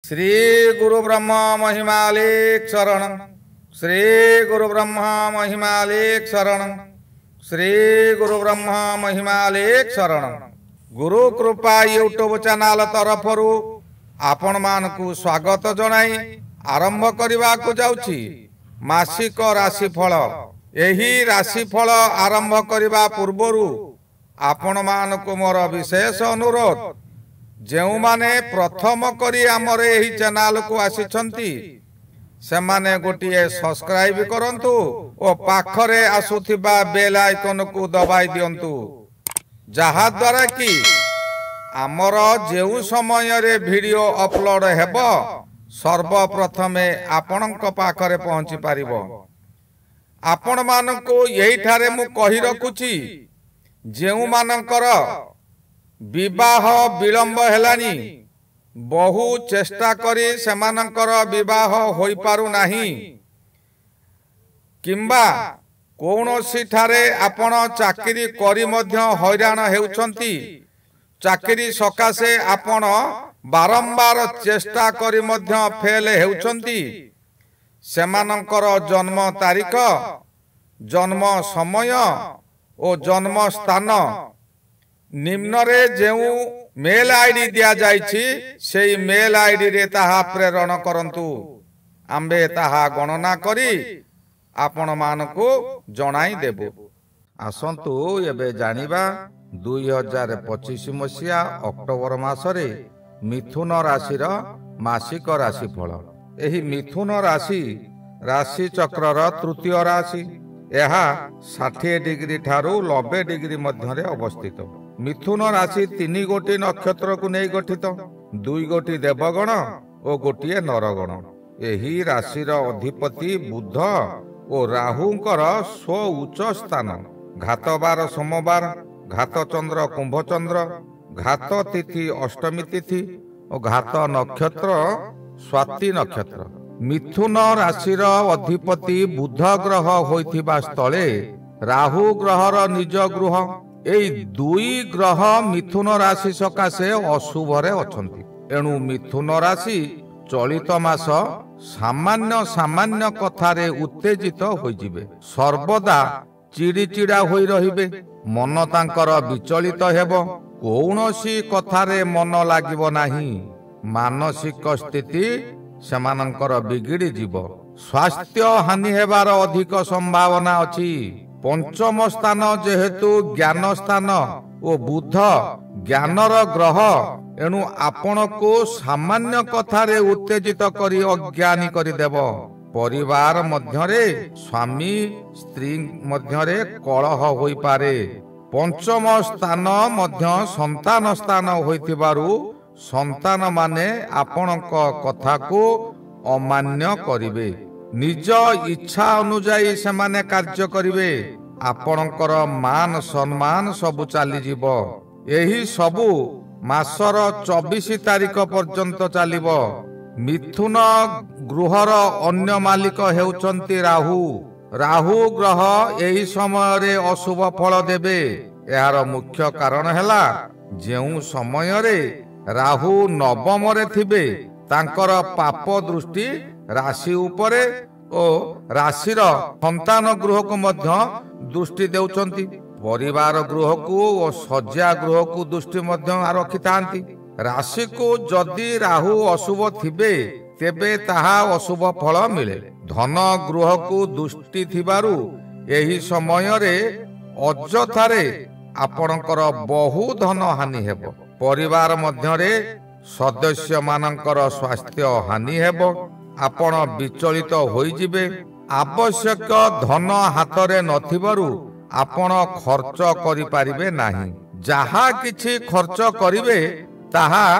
श्री गुरु ब्रह्मा महिमालेक शरण। श्री गुरु ब्रह्मा महिमालेक शरण। श्री गुरु ब्रह्मा महिमालेक शरण। गुरु कृपा यूट्यूब चैनल तरफरु आपण मानकु स्वागत जनाई आरंभ करने को जाउछि मासिक राशिफल। एही राशिफल आरंभ करने पूर्वरु आपण मानकु मोर विशेष अनुरोध, जो माने प्रथम करी आमर एही चैनल को आसिछंती से माने गोटिए सब्सक्राइब करंतु और पाखरे आसुथिबा बेल आइकन को दबाई दियंतु, जहा द्वारा कि आमर जेउ समय रे वीडियो अपलोड हेबो सर्वप्रथमे आपणक पाखरे पहुंची पारिबो। आपण मानको यही ठारे मु कहि रखुची, जेउ मानकर विवाह विलंब हेलानी, बहु चेष्टा करी सेमानकर विवाह होई पारु नाही, किंबा कौनसी ठारे आपण चाकरी करी मध्य हैरान हेउछंती, चाकरी सकाशे आपण बारंबार चेष्टा करी मध्य फेल हेउछंती, सेमानकर जन्म तारीख, जन्म समय और जन्म स्थान निम्न रे जेउ मेल आईडी दिया जाइछि सेई मेल आईडी रे ताहा प्रेरण करंतु। आम्बे ताहा गणना करी आपण मानको जणाई देबो। आसंतु एबे जानिबा 2025 मसिया अक्टोबर मासरे मिथुन राशिर मासिक राशिफल। एही मिथुन राशि राशि चक्रर तृतीय राशि। यह 60 डिग्री ठारू 90 डिग्री मध्य अवस्थित। मिथुन राशि 3 गोटी नक्षत्र को नहीं गठित, 2 गोटी देवगण और गोटे नरगण। यही राशिर अधिपति बुध और राहुंकर स्व उच्च स्थान। घातबार सोमवार, घात चंद्र कुंभचंद्र, घात तिथि अष्टमी तिथि और घात नक्षत्र स्वाति नक्षत्र। मिथुन राशिर अधिपति बुध ग्रह होइथिबा स्थले राहु ग्रहर निज गृह। एई दुई ग्रह मिथुन राशि सकाशे अशुभ रे अछंती। एणु मिथुन राशि चलित मास सामान्य सामान्य कथारे उत्तेजित होइजिबे, सर्वदा चिड़ीचिड़ा होई रहिबे, मन तांकर विचलित हेबो, कौनसी कथारे मन लागिबो नाही, मानसिक स्थिति सेमानंकर बिगिड़ी जीव, स्वास्थ्य हानि हेबार अधिक संभावना अछि। पंचम स्थान जेहेतु ज्ञान स्थान और बुध ज्ञानर ग्रह, एणु आपण को सामान्य कथारे उत्तेजित करी अज्ञानी करी देव। परिवार मध्यरे स्वामी स्त्री मध्यरे कलह होई पारे। पंचम स्थान मध्य संतान स्थान होइथिबारु संतान माने आपणक कथा को अमान्य करिवे, निज इच्छा अनुजाई सेमाने कार्य करिवे। आपणकर मान सम्मान सबु चली जीव। एही सबु मासर 24 तारीख पर्यंत चलिबो। मिथुन गृहर अन्य मालिक हेउचंती राहु। राहु ग्रह एही समय रे अशुभ फल देबे। यार मुख्य कारण हैला, जेउ समय रे राहु नवम रे थिबे तांकर पाप दृष्टि राशि उपरे ओ राशिर संतान गृह को मध्य दृष्टि देउचंती। परिवार गृह को और शज्या गृह को दृष्टि मध्य रखि थांती। राशि को जदि राहु अशुभ थिबे तेबे ताहा अशुभ फल मिले। धन गृह को दृष्टि थिबारु एही समय रे अजथारे आपणकर बहु धन हानि हेबो। परिवार मध्यरे सदस्य मानकर स्वास्थ्य हानि हेबो। आपण विचलित होई जिबे। आवश्यक धन हातरे नथिबारु आपण खर्च करि पारिबे नाही। जहा किछि खर्च करिवे ताहा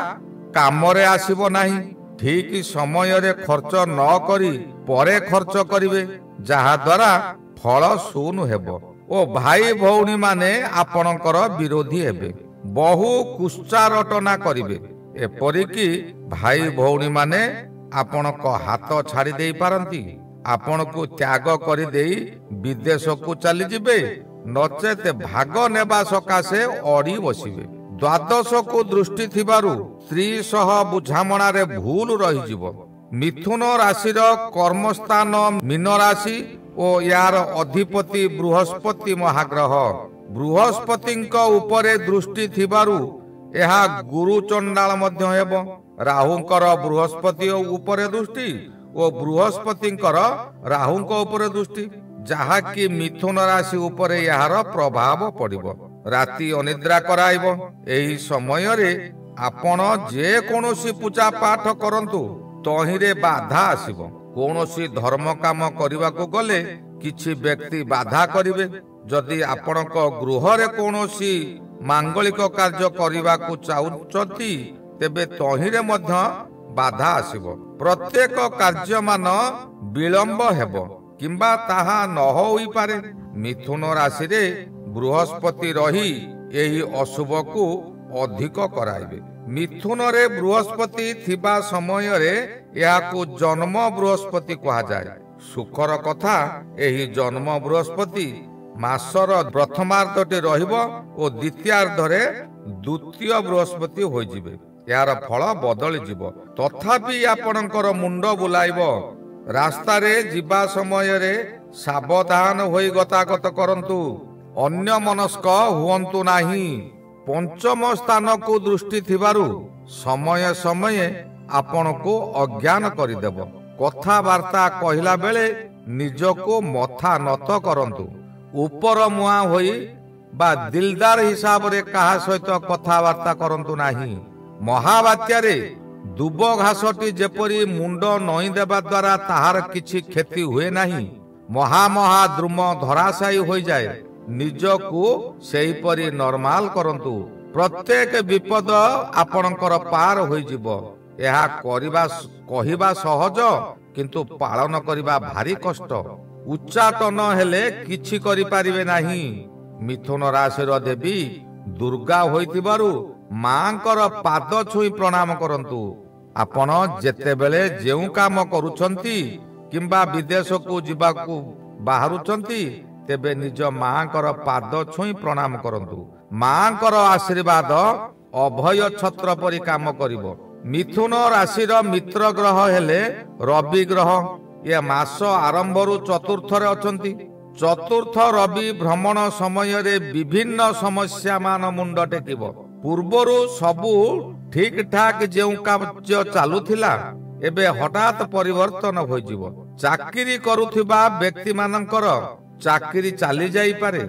कामरे आसीबो नाही। ठीक समय रे खर्च न करी परे खर्च करिवे, जहा द्वारा फल शून्य हेबो ओ भाई भौणी माने आपणकर विरोधी हेबे। बहु कुच्चारटना करिवे, एपरिकी भाई भौणी माने आपणक हाथ छाड़ी दे पारंती। आपण को त्याग करि देई विदेश को चली जिबे, नचेत भाग नेबा सकाशे अड़ी बसिबे। ଦ୍ୱାଦଶ କୁ ଦୃଷ୍ଟି ଥିବାରୁ ସ୍ତ୍ରୀ ସହ ବୁଝାମଣାରେ ଭୁଲ ରହିଯିବ। ମିଥୁନ ରାଶିର କର୍ମସ୍ଥାନ ମୀନ ରାଶି ଓ ୟାର ଅଧିପତି ବୃହସ୍ପତି ମହାଗ୍ରହ। ବୃହସ୍ପତିଙ୍କ ଉପରେ ଦୃଷ୍ଟି ଥିବାରୁ ଏହା ଗୁରୁ ଚଣ୍ଡାଳ ମଧ୍ୟ ହେବ। ରାହୁଙ୍କର ବୃହସ୍ପତି ଉପରେ ଦୃଷ୍ଟି ଓ ବୃହସ୍ପତିଙ୍କର ରାହୁଙ୍କ ଉପରେ ଦୃଷ୍ଟି, ଯାହାକି ମିଥୁନ ରାଶି ଉପରେ ଏହାର ପ୍ରଭାବ ପଡ଼ିବ। ରାତି ଅନିଦ୍ରା କରାଇବ। ଏହି ସମୟରେ ଆପଣ ଯେକୌଣସି ପୂଜା ପାଠ କରନ୍ତୁ ତହିଁରେ ବାଧା ଆସିବ। କୌଣସି ଧର୍ମ କାମ କରିବାକୁ ଗଲେ କିଛି ବ୍ୟକ୍ତି ବାଧା କରିବେ। ଯଦି ଆପଣଙ୍କ ଗୃହରେ କୌଣସି ମାଙ୍ଗଳିକ କାର୍ଯ୍ୟ କରିବାକୁ ଚାହୁଁଛନ୍ତି ତେବେ ତହିଁରେ ମଧ୍ୟ ବାଧା ଆସିବ। ପ୍ରତ୍ୟେକ କାର୍ଯ୍ୟମାନ ବିଳମ୍ବ ହେବ କିମ୍ବା ତାହା ନ ହୋଇପାରେ। ମିଥୁନ ରାଶିରେ ବୃହସ୍ପତି ରହି ଏହି ଅଶୁଭକୁ ଅଧିକ କରାଇବେ। ମିଥୁନରେ ବୃହସ୍ପତି ଥିବା ସମୟରେ ଏହାକୁ ଜନ୍ମ ବୃହସ୍ପତି କୁହାଯାଏ। ସୁଖର କଥା, ଏହି ଜନ୍ମ ବୃହସ୍ପତି ମାସର ପ୍ରଥମାର୍ଦ୍ଧଟି ରହିବ ଓ ଦ୍ୱିତୀୟାର୍ଦ୍ଧରେ ଦ୍ୱିତୀୟ ବୃହସ୍ପତି ହୋଇଯିବେ। ଏହାର ଫଳ ବଦଳିଯିବ। ତଥାପି ଆପଣଙ୍କର ମୁଣ୍ଡ ବୁଲାଇବ। ରାସ୍ତାରେ ଯିବା ସମୟରେ ସାବଧାନ ହୋଇ ଗତାଗତ କରନ୍ତୁ। ଅନ୍ୟମନସ୍କ ହୁଅନ୍ତୁ ନାହିଁ। ପଞ୍ଚମ ସ୍ଥାନକୁ ଦୃଷ୍ଟି ଥିବାରୁ ସମୟ ସମୟ ଆପଣଙ୍କୁ ଅଜ୍ଞାନ କରିଦେବ। କଥାବାର୍ତ୍ତା କହିଲା ବେଳେ ନିଜକୁ ମଥା ନତ କରନ୍ତୁ। ଉପର ମୁହାଁ ହୋଇ ବା ଦିଲଦାର ହିସାବରେ କାହା ସହିତ କଥାବାର୍ତ୍ତା କରନ୍ତୁ ନାହିଁ। ମହାବାତ୍ୟାରେ ଦୁବ ଘାସଟି ଯେପରି ମୁଣ୍ଡ ନଇଁ ଦେବା ଦ୍ୱାରା ତାହାର କିଛି କ୍ଷତି ହୁଏ ନାହିଁ, ମହା ଦ୍ରୁମ ଧରାଶାୟୀ ହୋଇଯାଏ, ନିଜକୁ ସେହିପରି ନର୍ମାଲ କରନ୍ତୁ। ପ୍ରତ୍ୟେକ ବିପଦ ଆପଣଙ୍କର ପାର ହୋଇଯିବ। ଏହା କହିବା ସହଜ କିନ୍ତୁ ପାଳନ କରିବା ଭାରି କଷ୍ଟ। ଉଚ୍ଚାଟନ ହେଲେ କିଛି କରିପାରିବେ ନାହିଁ। ମିଥୁନ ରାଶିର ଦେବୀ ଦୁର୍ଗା ହୋଇଥିବାରୁ ମାଙ୍କର ପାଦ ଛୁଇଁ ପ୍ରଣାମ କରନ୍ତୁ। ଆପଣ ଯେତେବେଳେ ଯେଉଁ କାମ କରୁଛନ୍ତି କିମ୍ବା ବିଦେଶକୁ ଯିବାକୁ ବାହାରୁଛନ୍ତି ତେବେ ନିଜ ମାଙ୍କର ପାଦ ଛୁଇଁ ପ୍ରଣାମ କରନ୍ତୁ। ମାଙ୍କର ଆଶୀର୍ବାଦ ଅଭୟ ଛତ୍ର ପରି କାମ କରିବ। ମିଥୁନ ରାଶିର ମିତ୍ର ଗ୍ରହ ହେଲେ ରବି ଗ୍ରହ। ଏ ମାସ ଆରମ୍ଭରୁ ଚତୁର୍ଥରେ ଅଛନ୍ତି। ଚତୁର୍ଥ ରବି ଭ୍ରମଣ ସମୟରେ ବିଭିନ୍ନ ସମସ୍ୟା ମାନ ମୁଣ୍ଡ ଟେକିବ। ପୂର୍ବରୁ ସବୁ ଠିକ ଠାକ ଯେଉଁ କାର୍ଯ୍ୟ ଚାଲୁଥିଲା ଏବେ ହଠାତ୍ ପରିବର୍ତ୍ତନ ହୋଇଯିବ। ଚାକିରି କରୁଥିବା ବ୍ୟକ୍ତି ମାନଙ୍କର ଚାକିରି ଚାଲି ଯାଇପାରେ।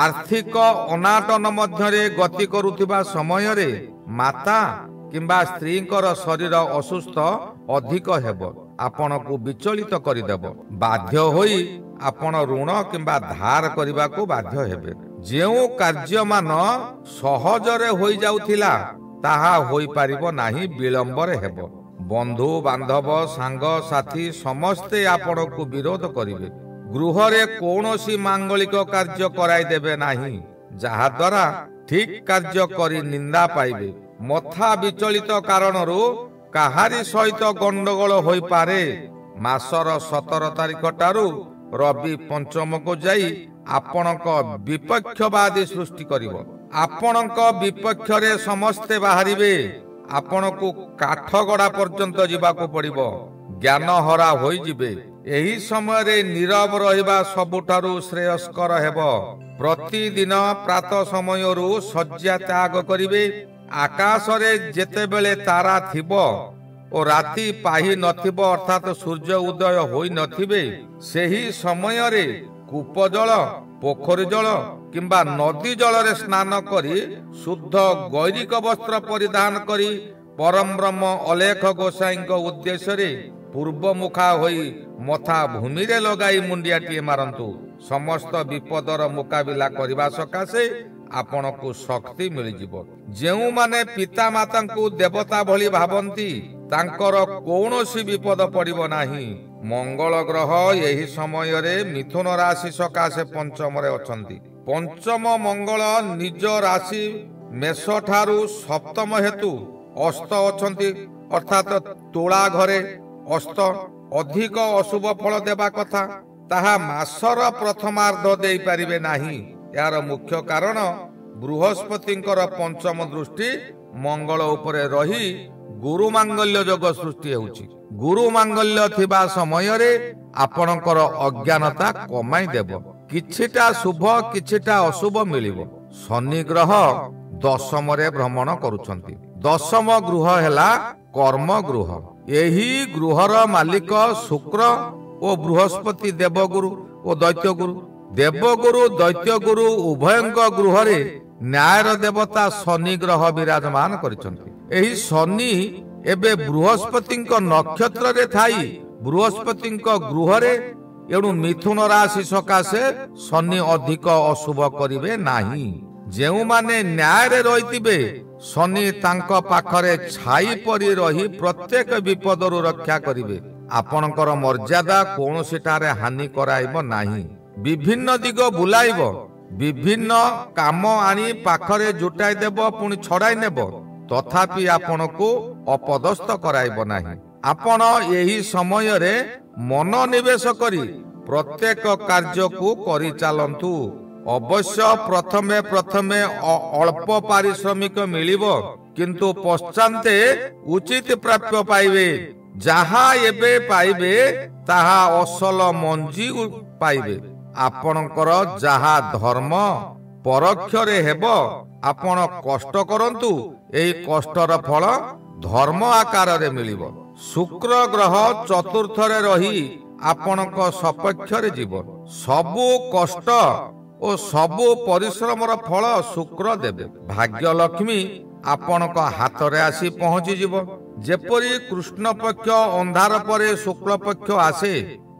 ଆର୍ଥିକ ଅନାଟନ ମଧ୍ୟରେ ଗତି କରୁଥିବା ସମୟରେ ମାତା କିମ୍ବା ସ୍ତ୍ରୀଙ୍କର ଶରୀର ଅସୁସ୍ଥ ଅଧିକ ହେବ, ଆପଣଙ୍କୁ ବିଚଳିତ କରିଦେବ। ବାଧ୍ୟ ହୋଇ ଆପଣ ଋଣ କିମ୍ବା ଧାର କରିବାକୁ ବାଧ୍ୟ ହେବେ। ଯେଉଁ କାର୍ଯ୍ୟମାନ ସହଜରେ ହୋଇଯାଉଥିଲା ତାହା ହୋଇପାରିବ ନାହିଁ, ବିଳମ୍ବରେ ହେବ। ବନ୍ଧୁ ବାନ୍ଧବ ସାଙ୍ଗସାଥୀ ସମସ୍ତେ ଆପଣଙ୍କୁ ବିରୋଧ କରିବେ। ଗୃହରେ କୌଣସି ମାଙ୍ଗଳିକ କାର୍ଯ୍ୟ କରାଇଦେବେ ନାହିଁ, ଯାହାଦ୍ୱାରା ଠିକ କାର୍ଯ୍ୟ କରି ନିନ୍ଦା ପାଇବେ। ମଥା ବିଚଳିତ କାରଣରୁ କାହାରି ସହିତ ଗଣ୍ଡଗୋଳ ହୋଇପାରେ। ମାସର 17 ତାରିଖ ଠାରୁ ରବି ପଞ୍ଚମକୁ ଯାଇ ଆପଣଙ୍କ ବିପକ୍ଷବାଦୀ ସୃଷ୍ଟି କରିବ। ଆପଣଙ୍କ ବିପକ୍ଷରେ ସମସ୍ତେ ବାହାରିବେ। ଆପଣଙ୍କୁ କାଠଗଡା ପର୍ଯ୍ୟନ୍ତ ଯିବାକୁ ପଡିବ। ଜ୍ଞାନ ହରା ହୋଇଯିବେ। ଏହି ସମୟରେ ନୀରବ ରହିବା ସବୁଠାରୁ ଶ୍ରେୟସ୍କର ହେବ। ପ୍ରତିଦିନ ପ୍ରାତ ସମୟରୁ ଶଯ୍ୟା ତ୍ୟାଗ କରିବେ। ଆକାଶରେ ଯେତେବେଳେ ତାରା ଥିବ ଓ ରାତି ପାହି ନଥିବ, ଅର୍ଥାତ୍ ସୂର୍ଯ୍ୟ ଉଦୟ ହୋଇ ନଥିବେ, ସେହି ସମୟରେ କୂପ ଜଳ, ପୋଖରୀ ଜଳ କିମ୍ବା ନଦୀ ଜଳରେ ସ୍ନାନ କରି ଶୁଦ୍ଧ ଗୈରିକ ବସ୍ତ୍ର ପରିଧାନ କରି ପରମ ବ୍ରହ୍ମ ଅଲେଖ ଗୋସାଇଙ୍କ ଉଦ୍ଦେଶ୍ୟରେ ପୂର୍ବମୁଖା ହୋଇ ମଥା ଭୂମିରେ ଲଗାଇ ମୁଣ୍ଡିଆଟିଏ ମାରନ୍ତୁ। ସମସ୍ତ ବିପଦର ମୁକାବିଲା କରିବା ସକାଶେ ଆପଣଙ୍କୁ ଶକ୍ତି ମିଳିଯିବ। ଯେଉଁମାନେ ପିତାମାତାଙ୍କୁ ଦେବତା ଭଳି ଭାବନ୍ତି ତାଙ୍କର କୌଣସି ବିପଦ ପଡ଼ିବ ନାହିଁ। ମଙ୍ଗଳ ଗ୍ରହ ଏହି ସମୟରେ ମିଥୁନ ରାଶି ସକାଶେ ପଞ୍ଚମରେ ଅଛନ୍ତି। ପଞ୍ଚମ ମଙ୍ଗଳ ନିଜ ରାଶି ମେଷ ଠାରୁ ସପ୍ତମ ହେତୁ ଅସ୍ତ ଅଛନ୍ତି, ଅର୍ଥାତ୍ ତୁଳା ଘରେ ଅସ୍ତ ଅଧିକ ଅଶୁଭ ଫଳ ଦେବା କଥା, ତାହା ମାସର ପ୍ରଥମାର୍ଦ୍ଧ ଦେଇପାରିବେ ନାହିଁ। ଏହାର ମୁଖ୍ୟ କାରଣ बृहस्पतिंकर पंचम दृष्टि मंगल उपरे रही गुरु मांगल्य योग सृष्टि होउछि। गुरु मांगल्य थिबा समय रे आपणकर अज्ञानता कमाई देब। किछिटा शुभ किछिटा अशुभ मिलिबो। शनि ग्रह दशम रे भ्रमण करूछंती। दशम गृह हेला कर्म गृह। एही गृहर मालिक शुक्र ओ बृहस्पति देवगुरु ओ दैत्यगुरु। देवगुरु दैत्यगुरु उभयंक गृह रे न्यायर देवता शनि ग्रह विराजमान करिछंती। एही शनि एबे बृहस्पतिंक नक्षत्र रे थाई बृहस्पतिंक गृह रे एणु मिथुन राशि सकाशे शनि अधिक अशुभ करिवे नाही। जेउ माने न्याय रे रहितिबे शनि तांक पाखरे छाई परि रही प्रत्येक विपदरु रक्षा करिवे। आपणकर मर्यादा कोनोसिटारे हानि कराइब नाही। विभिन्न दिग बुलाइब। विभिन्न काम आनी पाखरे जुटाई देब पुणी छड़ाई नेब। तथापि आपणको अपदस्थ कराइब नाही। आपण एही समय रे मन निवेश करी प्रत्येक कार्य को करि चालंतु। अवश्य प्रथमे प्रथमे अल्प पारिश्रमिक मिलिबो किंतु पश्चाते उचित प्राप्य पाइबे। जहा एबे पाइबे ताहा असल मंजी पाइबे। आपणकर जहा धर्म परोक्षरे हेबो आपण कष्ट करंतु एही कष्टर फल धर्म आकार रे मिलिबो। शुक्र ग्रह चतुर्थ रे रही आपणक सपक्ष रे जीव। सबु कष्ट ओ सबु परिश्रम र फल शुक्र देबे। भाग्य लक्ष्मी आपणक हाथ रे आसी पहुंची जीव। जेपरी कृष्ण पक्ष अंधार परे शुक्ल पक्ष आसे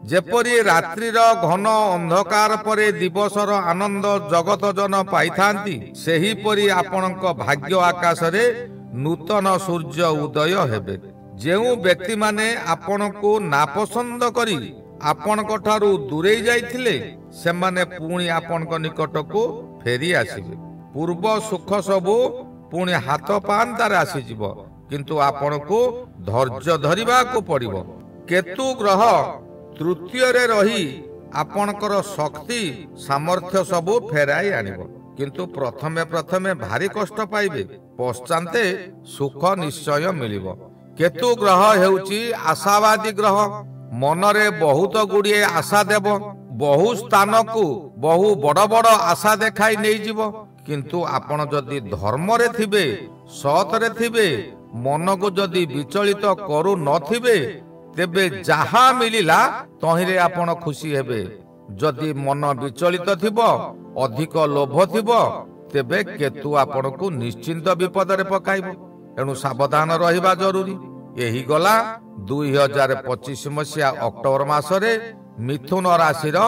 जेपरी रात्रिर घन अंधकार परे दिवसर आनंद जगत जन पाइथांती सेही परी आपणक भाग्य आकाश रे नूतन सूर्य उदय हेबे। जेउ व्यक्ति माने आपणको नापसंद करी आपणक ठारू दूरेई जाइथिले सेमाने पुणी आपणक निकटको फेरी आसिबे। पूर्व सुख सबु पुणी हाथ पांतारे आसी जिवो किंतु आपणको धैर्य धरिबा को पड़िबो। केतु ग्रह तृतीय रे रही आपणकर शक्ति सामर्थ्य सबु फेराई आनिबो किंतु प्रथमे प्रथमे भारी कष्ट पाइबे पश्चाते सुख निश्चय मिलिबो। केतु ग्रह हेउची आशावादी ग्रह। मनरे बहुत गुड़िए आशा देव। बहु स्थान को बहु बड़ बड़ आशा देखाई नहीं जीवो किंतु आपण जदि धर्म रे थिबे सत रे थिबे मन को जदि विचलित करू नथिबे तेबे जहा मिलिला तहिरे आपण खुशी हेबे। जदि मन विचलित थिबो अधिक लोभ थिबो तेबे केतु आपण को निश्चिंत विपद रे पकाइबो। एणु सावधान रहिबा जरूरी। एही गला 2025 मसिया अक्टोबर मासरे मिथुन राशिर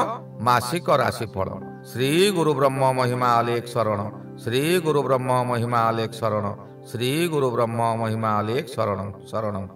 मासिक राशिफल। श्री गुरु ब्रह्म महिमा अलेख शरण। श्री गुरु ब्रह्म महिमा अलेख शरण। श्री गुरु ब्रह्म महिमा अलेख शरण शरण।